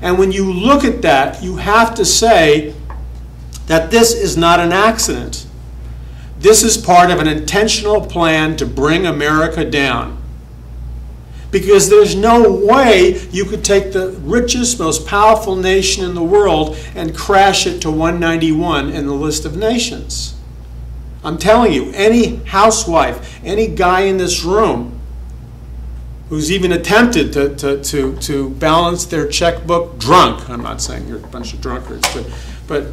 And when you look at that, you have to say that this is not an accident. This is part of an intentional plan to bring America down. Because there's no way you could take the richest, most powerful nation in the world and crash it to 191 in the list of nations. I'm telling you, any housewife, any guy in this room who's even attempted to balance their checkbook drunk, I'm not saying you're a bunch of drunkards, but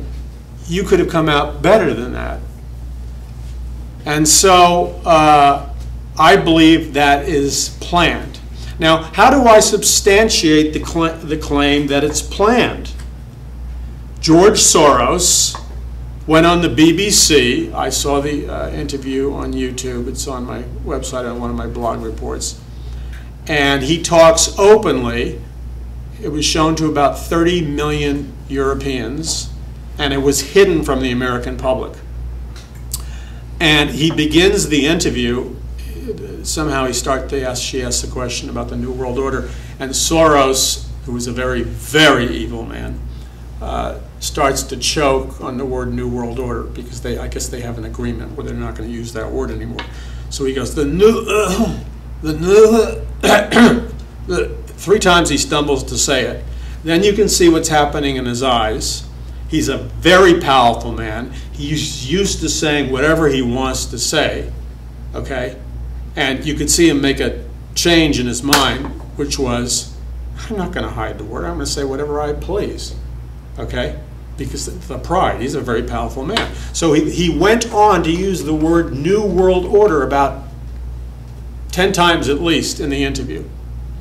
you could have come out better than that. And so I believe that is planned. Now, how do I substantiate the claim that it's planned? George Soros went on the BBC. I saw the interview on YouTube. It's on my website on one of my blog reports. And he talks openly. It was shown to about 30 million Europeans, and it was hidden from the American public. And he begins the interview. Somehow she asks a question about the New World Order, and Soros, who is a very, very evil man, starts to choke on the word New World Order because I guess they have an agreement where they're not going to use that word anymore. So he goes, three times he stumbles to say it. Then you can see what's happening in his eyes. He's a very powerful man. He's used to saying whatever he wants to say, okay? And you could see him make a change in his mind, which was, I'm not going to hide the word. I'm going to say whatever I please, okay? Because the pride, he's a very powerful man. So he went on to use the word New World Order about 10 times at least in the interview.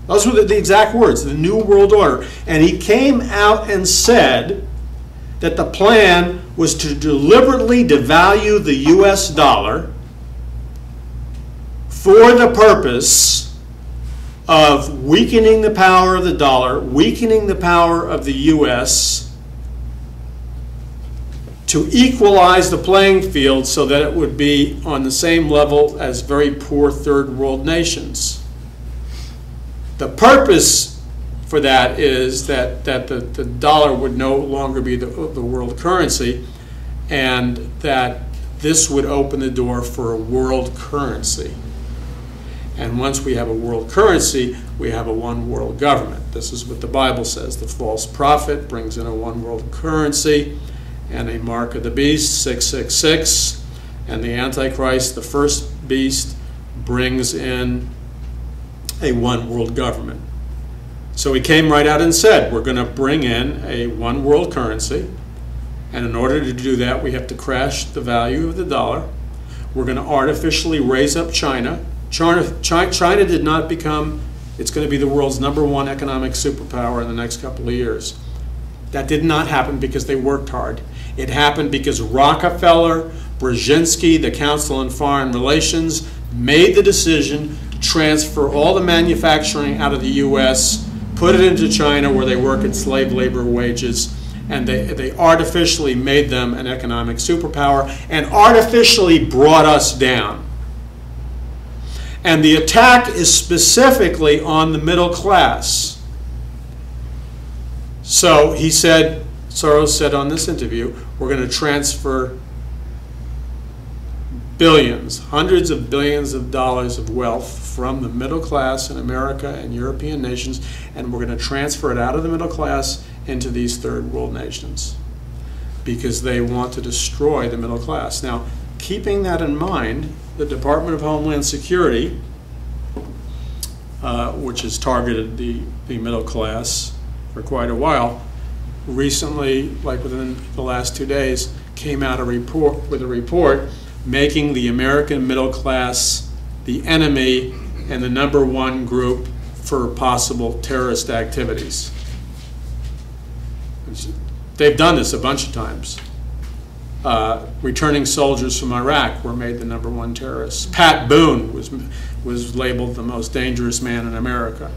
Those were the exact words, the New World Order. And he came out and said that the plan was to deliberately devalue the US dollar for the purpose of weakening the power of the dollar, weakening the power of the US, to equalize the playing field so that it would be on the same level as very poor third world nations. The purpose for that is that the dollar would no longer be the world currency, and that this would open the door for a world currency. And once we have a world currency, we have a one world government. This is what the Bible says. The false prophet brings in a one world currency and a mark of the beast, 666. And the Antichrist, the first beast, brings in a one world government. So he came right out and said, we're going to bring in a one world currency. And in order to do that, we have to crash the value of the dollar. We're going to artificially raise up China. China did not become, it's going to be the world's #1 economic superpower in the next couple of years. That did not happen because they worked hard. It happened because Rockefeller, Brzezinski, the Council on Foreign Relations, made the decision to transfer all the manufacturing out of the US, put it into China where they work at slave labor wages, and they artificially made them an economic superpower and artificially brought us down. And the attack is specifically on the middle class. So he said, Soros said on this interview, we're going to transfer billions, hundreds of billions of dollars of wealth from the middle class in America and European nations, and we're going to transfer it out of the middle class into these third world nations because they want to destroy the middle class. Now, keeping that in mind, the Department of Homeland Security, which has targeted the middle class for quite a while, recently, like within the last 2 days, came out with a report making the American middle class the enemy and the #1 group for possible terrorist activities. They've done this a bunch of times. Returning soldiers from Iraq were made the #1 terrorists. Pat Boone was labeled the most dangerous man in America.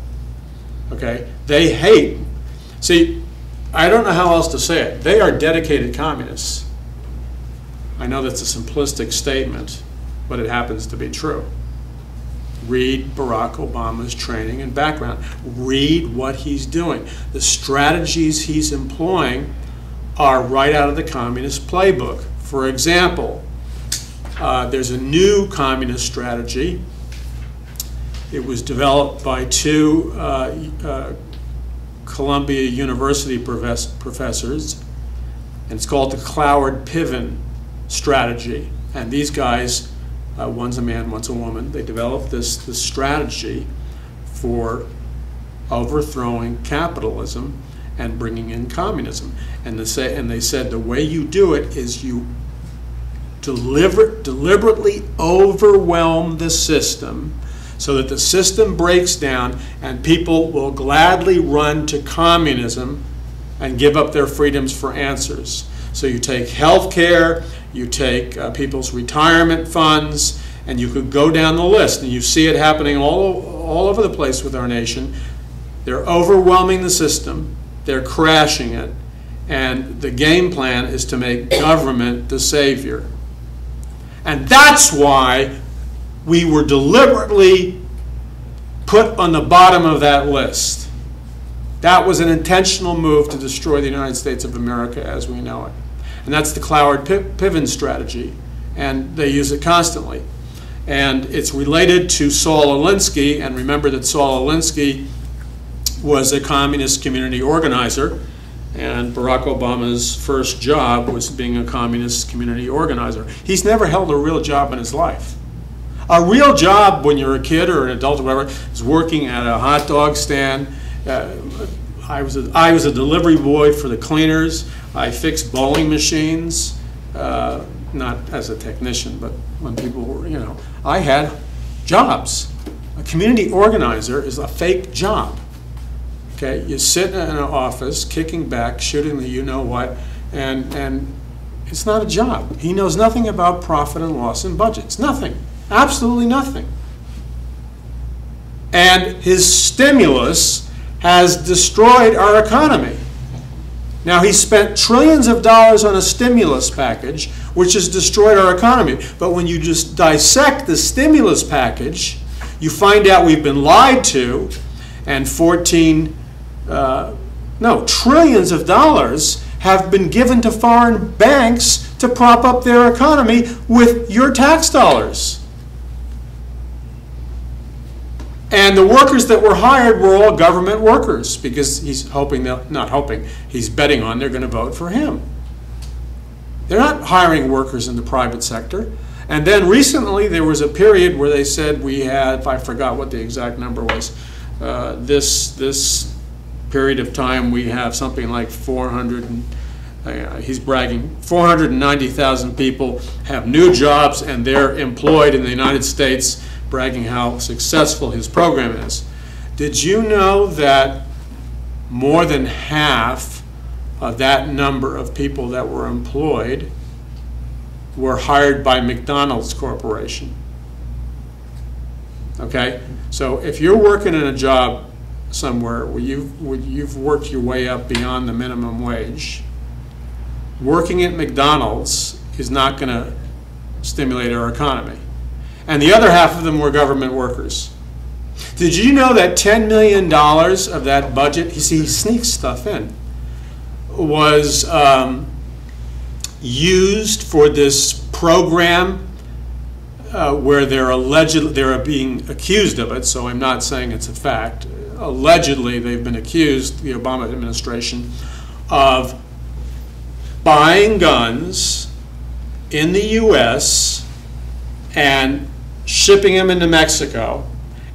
Okay? They hate. See, I don't know how else to say it. They are dedicated communists. I know that's a simplistic statement, but it happens to be true. Read Barack Obama's training and background. Read what he's doing. The strategies he's employing are right out of the communist playbook. For example, there's a new communist strategy. It was developed by two Columbia University professors, and it's called the Cloward-Piven strategy. And these guys, one's a man, one's a woman, they developed this strategy for overthrowing capitalism and bringing in communism. And they said the way you do it is you deliberately overwhelm the system so that the system breaks down and people will gladly run to communism and give up their freedoms for answers. So you take health care, you take people's retirement funds, and you could go down the list, and you see it happening all over the place with our nation. They're overwhelming the system, they're crashing it, and the game plan is to make government the savior. And that's why we were deliberately put on the bottom of that list. That was an intentional move to destroy the United States of America as we know it. And that's the Cloward-Piven strategy, and they use it constantly. And it's related to Saul Alinsky, and remember that Saul Alinsky was a communist community organizer, and Barack Obama's first job was being a communist community organizer. He's never held a real job in his life. A real job when you're a kid or an adult or whatever is working at a hot dog stand. I was a delivery boy for the cleaners. I fixed bowling machines, not as a technician, but when people were, you know, I had jobs. A community organizer is a fake job. Okay, you sit in an office, kicking back, shooting the you-know-what, and it's not a job. He knows nothing about profit and loss and budgets. Nothing. Absolutely nothing. And his stimulus has destroyed our economy. Now, he spent trillions of dollars on a stimulus package, which has destroyed our economy. But when you just dissect the stimulus package, you find out we've been lied to, and trillions of dollars have been given to foreign banks to prop up their economy with your tax dollars. And the workers that were hired were all government workers because he's he's betting on they're going to vote for him. They're not hiring workers in the private sector. And then recently there was a period where they said we had, I forgot what the exact number was, this period of time we have something like 490,000 people have new jobs and they're employed in the United States, bragging how successful his program is. Did you know that more than half of that number of people that were employed were hired by McDonald's Corporation? Okay, so if you're working in a job somewhere where you've worked your way up beyond the minimum wage, working at McDonald's is not going to stimulate our economy. And the other half of them were government workers. Did you know that $10 million of that budget, you see, he sneaks stuff in, was used for this program where they're being accused of it, so I'm not saying it's a fact. Allegedly, they've been accused, the Obama administration, of buying guns in the US and shipping them into Mexico,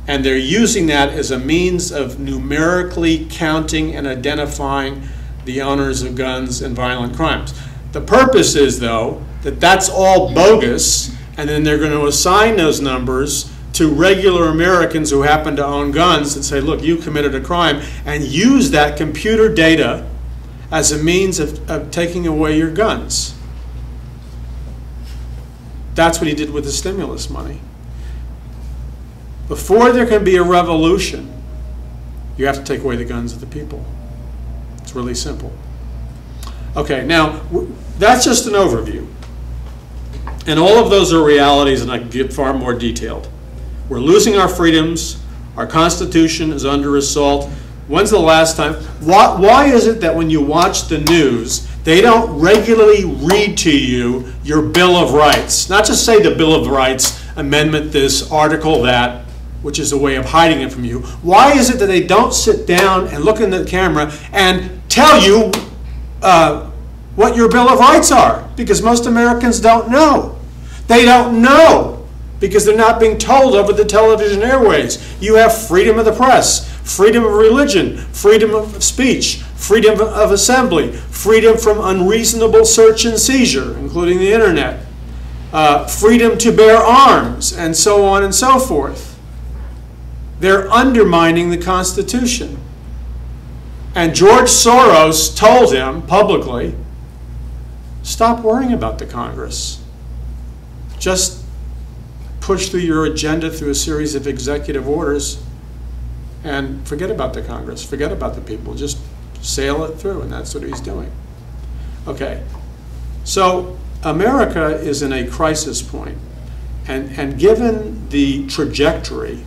and they're using that as a means of numerically counting and identifying the owners of guns and violent crimes. The purpose is, though, that that's all bogus, and then they're going to assign those numbers to regular Americans who happen to own guns and say, look, you committed a crime, and use that computer data as a means of taking away your guns. That's what he did with the stimulus money. Before there can be a revolution, you have to take away the guns of the people. It's really simple. Okay, now, that's just an overview. And all of those are realities, and I can get far more detailed. We're losing our freedoms. Our Constitution is under assault. When's the last time? Why is it that when you watch the news, they don't regularly read to you your Bill of Rights? Not just say the Bill of Rights, amendment this, article that, which is a way of hiding it from you. Why is it that they don't sit down and look into the camera and tell you what your Bill of Rights are? Because most Americans don't know. They don't know because they're not being told over the television airways. You have freedom of the press, freedom of religion, freedom of speech, freedom of assembly, freedom from unreasonable search and seizure, including the internet, freedom to bear arms, and so on and so forth. They're undermining the Constitution. And George Soros told him publicly, stop worrying about the Congress. Just push through your agenda through a series of executive orders and forget about the Congress, forget about the people, just sail it through, and that's what he's doing. Okay, so America is in a crisis point, and given the trajectory,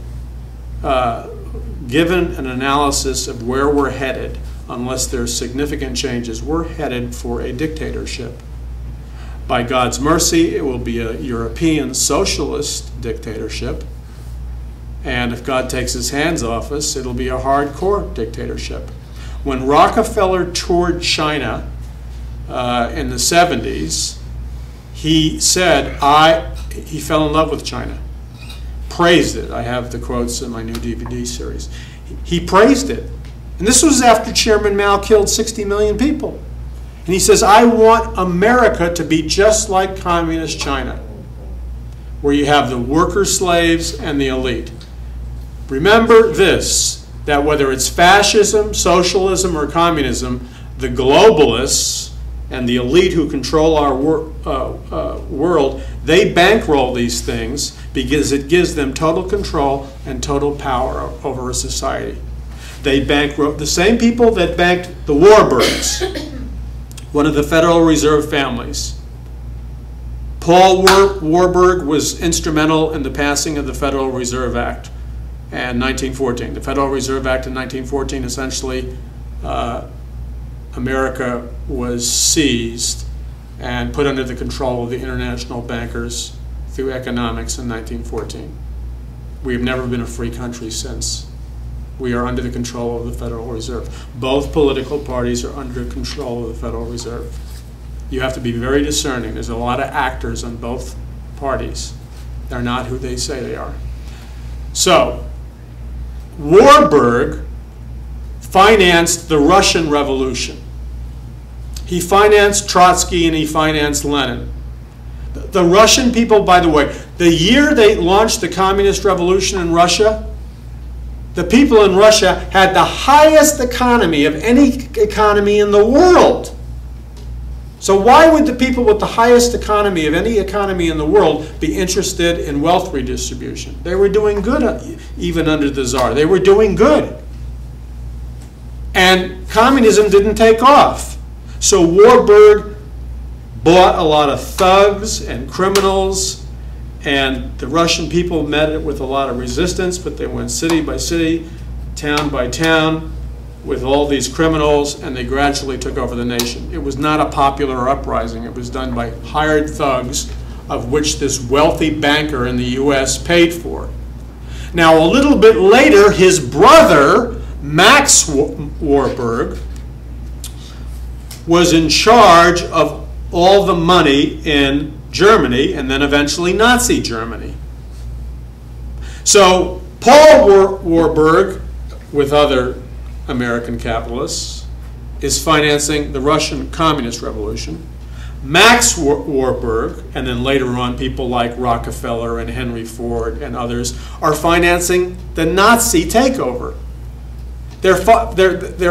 given an analysis of where we're headed, unless there's significant changes, we're headed for a dictatorship. By God's mercy, it will be a European socialist dictatorship. And if God takes his hands off us, it'll be a hardcore dictatorship. When Rockefeller toured China in the 70s, he said, he fell in love with China, praised it. I have the quotes in my new DVD series. He praised it. And this was after Chairman Mao killed 60 million people. And he says, I want America to be just like communist China, where you have the worker slaves and the elite. Remember this, that whether it's fascism, socialism, or communism, the globalists and the elite who control our world, they bankroll these things because it gives them total control and total power over a society. They bankroll the same people that banked the Warburgs, one of the Federal Reserve families. Paul Warburg was instrumental in the passing of the Federal Reserve Act in 1914. The Federal Reserve Act in 1914, essentially, America was seized and put under the control of the international bankers through economics in 1914. We have never been a free country since. We are under the control of the Federal Reserve. Both political parties are under control of the Federal Reserve. You have to be very discerning. There's a lot of actors on both parties. They're not who they say they are. So, Warburg financed the Russian Revolution. He financed Trotsky and he financed Lenin. The Russian people, by the way, the year they launched the communist revolution in Russia, the people in Russia had the highest economy of any economy in the world. So why would the people with the highest economy of any economy in the world be interested in wealth redistribution? They were doing good even under the Tsar. They were doing good. And communism didn't take off. So Warburg bought a lot of thugs and criminals, and the Russian people met it with a lot of resistance, but they went city by city, town by town, with all these criminals, and they gradually took over the nation. It was not a popular uprising. It was done by hired thugs, of which this wealthy banker in the US paid for. Now, a little bit later, his brother, Max Warburg, was in charge of all the money in Germany, and then eventually Nazi Germany. So Paul Warburg, with other American capitalists, is financing the Russian Communist Revolution. Max Warburg, and then later on people like Rockefeller and Henry Ford and others, are financing the Nazi takeover. They're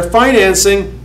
financing